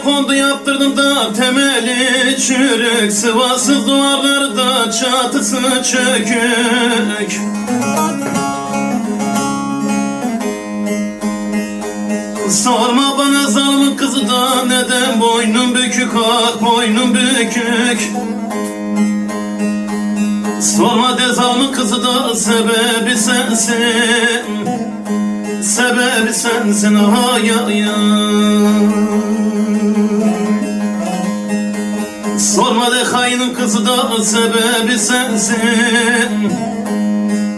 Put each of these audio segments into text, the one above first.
kondu yaptırdım da temeli çürük, sıvasız duvarları da çatısı çökük. Sorma bana zalımın kızı da neden boynum bükük, ah boynum bükük. Sorma de zalımın kızı da sebebi sensin, sebebi sensin ah ya ya. Sorma de hainin kızı da sebebi sensin,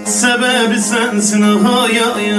sebebi sensin ah ya ya.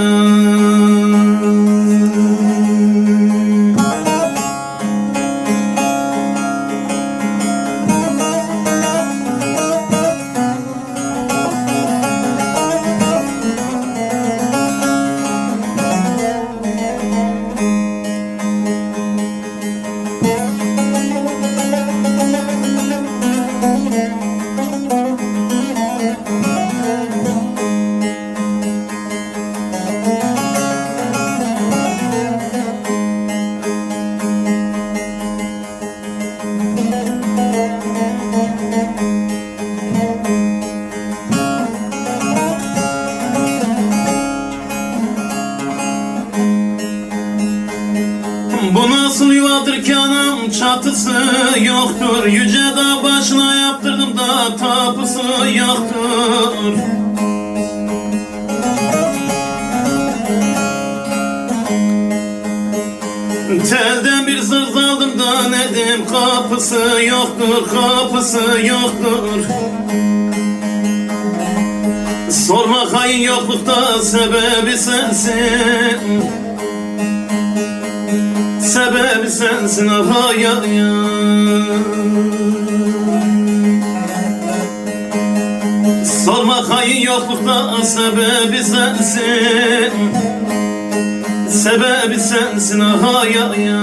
Bu nasıl yuvadır ki anam, çatısı yoktur. Yüce dağ başına yaptırdım da tapusu yoktur. Telden bir zırh aldım da nedim, kapısı yoktur, kapısı yoktur. Sorma hain yoklukta sebebi sensin, sebebi sensin ah ya ya. Sorma hain yoklukta sebebi sensin, sebebi sensin ah ya ya.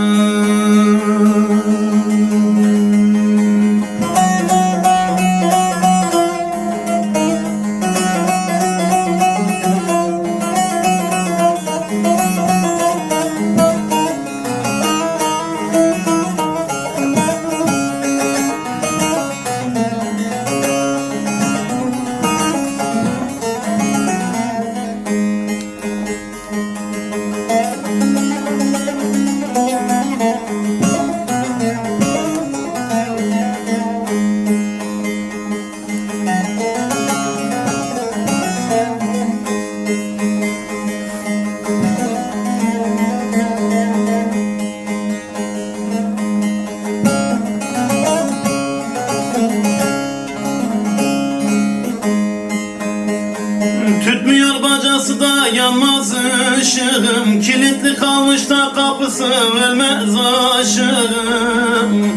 Tütmüyor bacası da yanmaz ışığım, kilitli kalmış da kapısı vermez aşığım.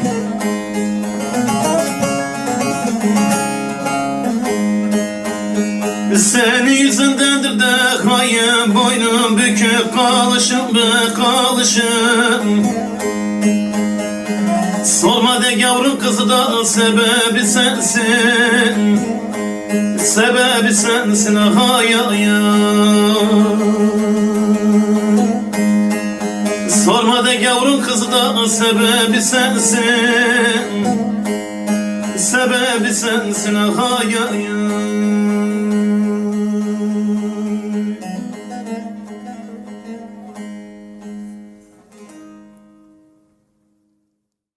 Senin yüzündendir de hain boynum bükük kalışım be kalışım. Sorma de yavrum kızı da sebebi sensin, sebebi sensin ah ya ya. Sorma de yavrum kızı da sebebi sensin, sebebi sensin ah ya ya.